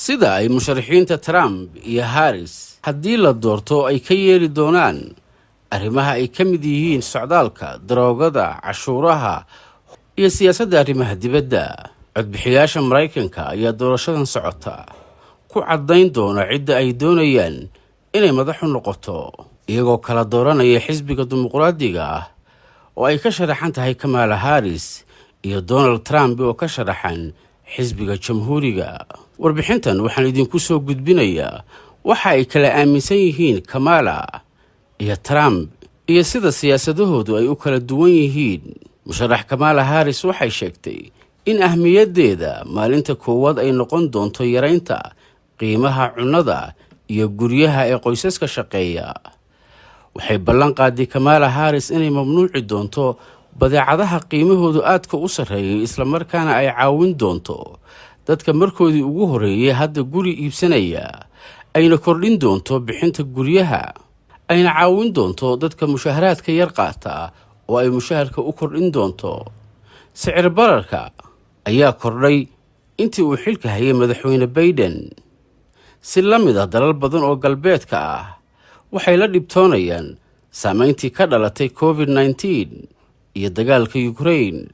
sida ay musharaxiinta Trump iyo Harris haddii la doorto ay ka yeeli doonaan arrimaha ay ka mid yihiin socdaalka, daroogada, cashuuraha iyo siyaasadda arrimaha dibadda. Codbixiyaasha Mareykanka ayaa doorashadan socota ku caddayn doona cidda ay doonayaan inay madaxu noqoto, iyagoo kala dooranaya xisbiga dimuqraadiga ah oo ay ka sharaxan tahay Kamala Harris iyo Donald Trump oo ka sharaxan xisbiga jamhuuriga. Warbixintan waxaan idinku soo gudbinayaa waxa ay kala aaminsan yihiin Kamala iyo Trump iyo sida siyaasadahoodu ay u kala duwan yihiin. Musharax Kamala Harris waxay sheegtay in ahmiyaddeeda maalinta koowaad ay noqon doonto yaraynta qiimaha cunnada iyo guryaha ee qoysaska shaqeeya. Waxay ballan qaaday Kamala Harris inay mamnuuci doonto badeecadaha qiimahoodu aadka u sarreeyay, isla markaana ay caawin doonto dadka markoodii ugu horeeyay hadda guri iibsanaya, ayna kordhin doonto bixinta guryaha, ayna caawin doonto dadka mushaharaadka yar qaata oo ay mushaharka u kordhin doonto. Sicir bararka ayaa kordhay intii uu xilka hayay madaxweyne Biden. Si la mid ah dalal badan oo galbeedka ah, waxay la dhibtoonayaan saameyntii ka dhalatay COVID-19 iyo dagaalka Ukraine.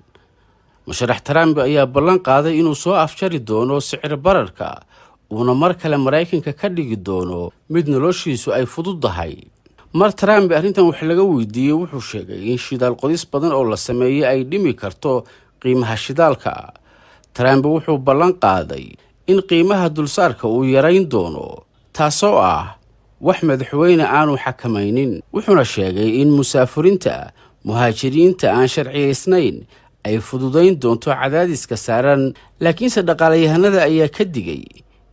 Musharax Trump ayaa ballan qaaday inuu soo afjari doono sicir bararka, uuna mar kale Mareykanka ka dhigi doono mid noloshiisu ay fududahay. Mar Trump arrintan wax laga weydiiyey wuxuu sheegay in shidaal qodis badan oo la sameeyay ay dhimi karto qiimaha shidaalka. Trump wuxuu ballan qaaday in qiimaha dulsaarka uu yarayn doono, taasoo ah wax madaxweyne aanu xakamaynin. Wuxuuna sheegay in musaafiriinta muhaajiriinta aan sharciyeysnayn ay fududayn doonto cadaadiska saaran, laakiinse dhaqaalayahanada ayaa ka digay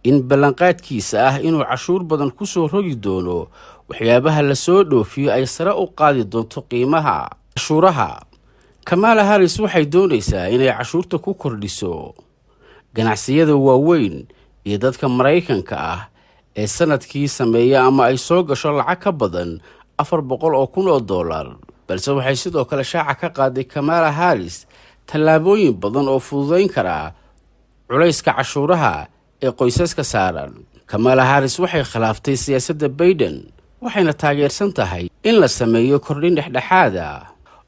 in ballanqaadkiisa ah inuu cashuur badan ku soo rogi doono waxyaabaha la soo dhoofiyo ay sare u qaadi doonto qiimaha cashuuraha. Kamala Harris waxay doonaysaa inay cashuurta ku kordhiso ganacsiyada waaweyn iyo dadka Mareykanka ah ee sanadkii sameeya ama ay soo gasho lacag ka badan $400,000. balse waxay sidoo kale shaaca ka qaaday Kamala Harris tallaabooyin badan oo fududayn kara culayska cashuuraha ee qoysaska saaran. Kamala Harris waxay khilaaftay siyaasadda Biden, waxayna taageersan tahay in la sameeyo kordhin dhexdhexaad ah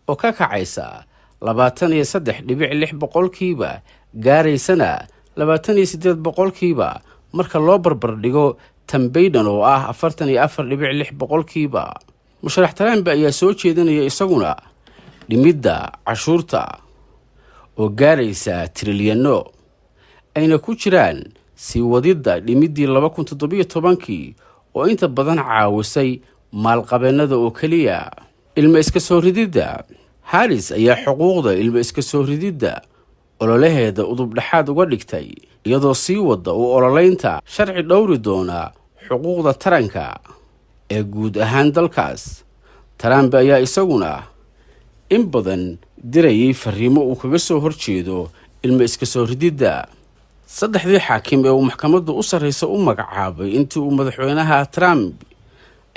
oo ka kacaysa 23.6% gaaraysana 28% marka loo barbardhigo tan Biden oo ah 44.6%. Musharax Trump ayaa soo jeedinaya isaguna dhimidda cashuurta oo gaaraysa trilyanno, ayna ku jiraan sii wadidda dhimiddii 2017 oo inta badan caawisay maalqabeennada oo keliya. Ilma iska soo rididda Harris ayaa xuquuqda ilma iska soo rididda ololaheeda udub dhexaad uga dhigtay, iyadoo sii wadda u ololeynta sharci dhowri doona xuquuqda taranka ee guud ahaan dalkaas. Trump ayaa isaguna in badan dirayay fariimo uu kaga soo horjeedo ilma iska soo rididda. Saddexdii xaakim ee uu maxkamadda u sarreysa u magacaabay intii uu madaxweynaha Trump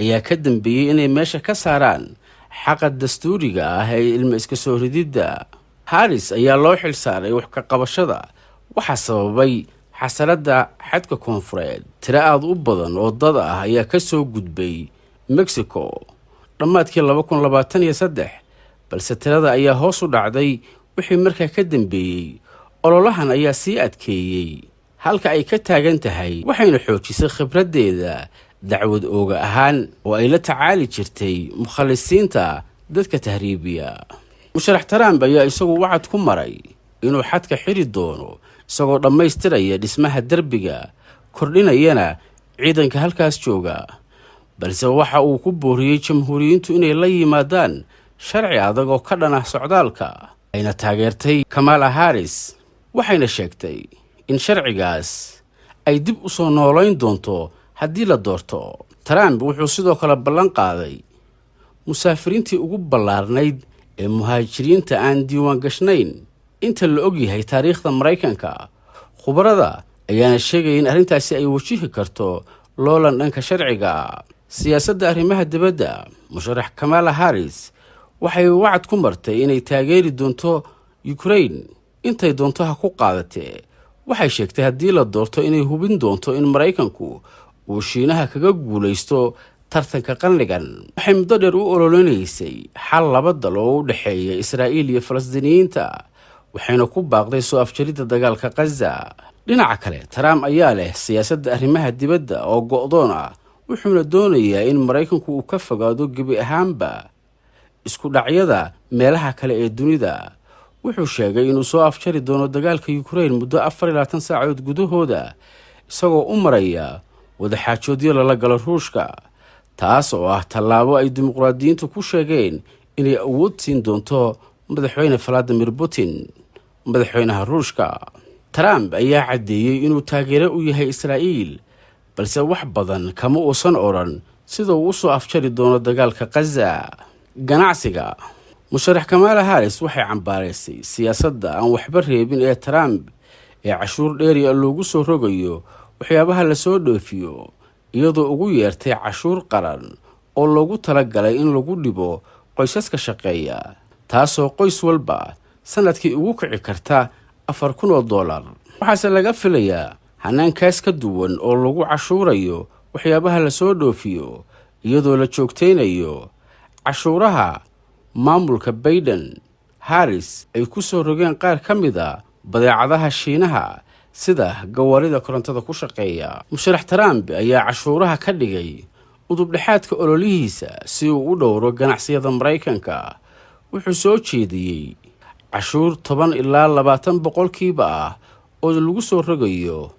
ayaa ka dambeeyey inay meesha ka saaraan xaqa dastuuriga ah ee ilma iska soo rididda. Harris ayaa loo xil saaray wax ka qabashada waxaa sababay xasaladda xadka koonfureed. Tiro aad u badan oo dad ah ayaa ka soo gudbay Mexico dhammaadkii 2023, balse tirada ayaa hoos u dhacday wixii markaa ka dambeeyey. Ololahan ayaa sii adkeeyey halka ay ka taagan tahay, waxayna xoojisay khibraddeeda dacwad ooga ahaan oo ay la tacaali jirtay mukhalisiinta dadka tahriibiya. Musharax Trump ayaa isagu wacad ku maray inuu xadka xiri doono, isagoo dhammaystiraya dhismaha derbiga, kordhinayana ciidanka halkaas jooga. balse waxa uu ku booriyey jamhuuriyiintu inay la yimaadaan sharci adag oo ka dhan ah socdaalka. ayna taageertay Kamala Harris, waxayna sheegtay in sharcigaas ay dib u soo noolayn doonto haddii la doorto. Trump wuxuu sidoo kale ballan qaaday musaafiriintii ugu ballaarnayd ee muhaajiriinta aan diiwaan gashnayn inta la ogyahay taariikhda Mareykanka. Khubarada ayaana sheegay in arrintaasi ay wajihi karto loolan dhanka sharciga. Siyaasadda arrimaha dibadda, musharax Kamala Harris waxay wacad ku martay inay taageeri doonto Ukraine intay doonto ha ku qaadatee, waxay sheegtay haddii la doorto inay hubin doonto in Maraykanku uu Shiinaha kaga guulaysto tartanka qarnigan. waxay muddo dheer u ololeynaysay xal laba dal oo u dhexeeya Israa'iil iyo Falastiiniyiinta, waxayna ku baaqday soo afjaridda dagaalka Gaza. dhinaca kale, Trump ayaa leh siyaasadda arrimaha dibadda oo go'doon ah, wuxuuna doonayaa in Maraykanku uu ka fogaado gebi ahaanba isku dhacyada meelaha kale ee dunida. wuxuu sheegay inuu soo afjari doono dagaalka Ukraine muddo 24 saacadood gudahooda, isagoo u maraya wadaxaajoodyo lala galo Ruushka, taas oo ah tallaabo ay dimuqraadiyiintu ku sheegeen inay awood siin doonto madaxweyne Vladimir Putin, madaxweynaha Ruushka. Trump ayaa caddeeyay inuu taageero u yahay Israa'iil, balse wax badan kama uusan oran sida uu soo afjari doono dagaalka Gaza. ganacsiga, musharax Kamala Harris waxay cambaaraysay siyaasadda aan waxba reebin ee Trump ee cashuur dheeri ah loogu soo rogayo waxyaabaha la soo dhoofiyo, iyadoo ugu yeertay cashuur qaran oo loogu talagalay in lagu dhibo qoysaska shaqeeya, taasoo qoys walba sanadkii ugu kici karta $4,000. waxaase laga filayaa hanaankaas ka duwan oo lagu cashuurayo waxyaabaha la soo dhoofiyo, iyadoo la joogteynayo cashuuraha maamulka Biden. Harris ay ku soo rogeen qaar ka mid ah badeecadaha Shiinaha sida gawaarida korontada ku shaqeeya. musharax Trump ayaa cashuuraha ka dhigay udub dhexaadka ololihiisa si uu u dhowro ganacsiyada Maraykanka. wuxuu soo jeediyey cashuur 10 ilaa 20% ah oo lagu soo rogayo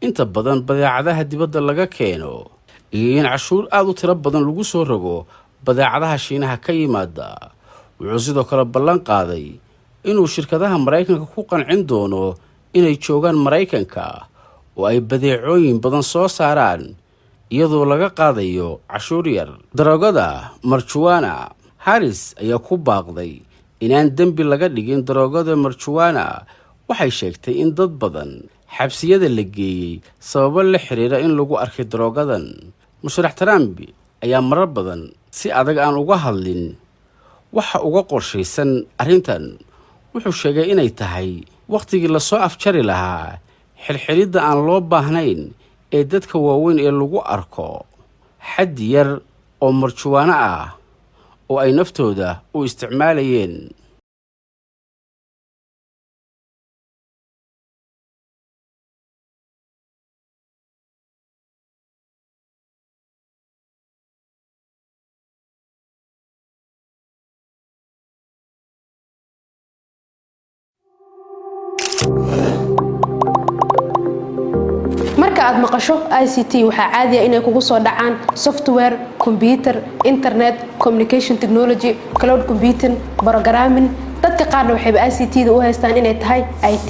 inta badan badeecadaha dibadda laga keeno, iyo in cashuur aad u tiro badan lagu soo rogo badeecadaha Shiinaha ka yimaada. wuxuu sidoo kale ballan qaaday inuu shirkadaha Maraykanka ku qancin doono inay joogaan Maraykanka oo ay badeecooyin badan soo saaraan iyadoo laga qaadayo cashuur yar. daroogada marijuana, Harris ayaa ku baaqday inaan dembi laga dhigin daroogada marijuana. waxay sheegtay in dad badan xabsiyada la geeyey sababo la xiriira in lagu arkay daroogadan. musharax Trump ayaa marar badan si adag aan uga hadlin waxa uga qorshaysan arrintan. wuxuu sheegay inay tahay waqtigii la soo afjari lahaa xilxilidda aan loo baahnayn ee dadka waaweyn ee lagu arko xaddi yar oo marijuana ah oo ay naftooda u isticmaalayeen. marka aad maqasho ICT waxa caadi ah inay kugu soo dhacaan software, computer, internet, communication technology, cloud computing, programming. dadka qaarna waxay ICT-da u haystaan inay tahay IT.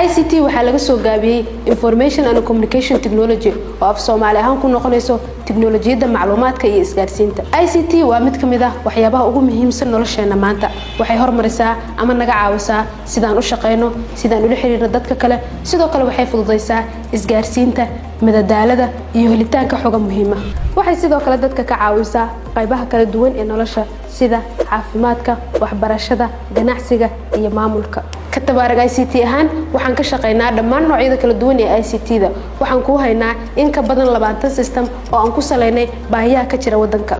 ICT waxa laga soo gaabiyay Information and Communication Technology oo af Soomaali ahaan ku noqonayso tiknoolajiyada macluumaadka iyo isgaarsiinta. ICT waa mid kamid ah waxyaabaha ugu muhiimsan nolosheena maanta. waxay horumarisaa ama naga caawisaa sidaan u shaqeyno, sidaan ula xiriirno dadka kale, sidoo kale waxay fududeysaa isgaarsiinta, madadaalada iyo helitaanka xog muhiim ah. waxay sidoo kale dadka ka caawisaa qaybaha kala duwan ee nolosha sida caafimaadka, waxbarashada, ganacsiga iyo maamulka. katabaarag ICT ahaan waxaan ka shaqeynaa dhammaan noocyada kala duwan ee ICT-da. waxaan ku haynaa in ka badan 20 system oo aan ku saleynay baahiyaha ka jira wadanka.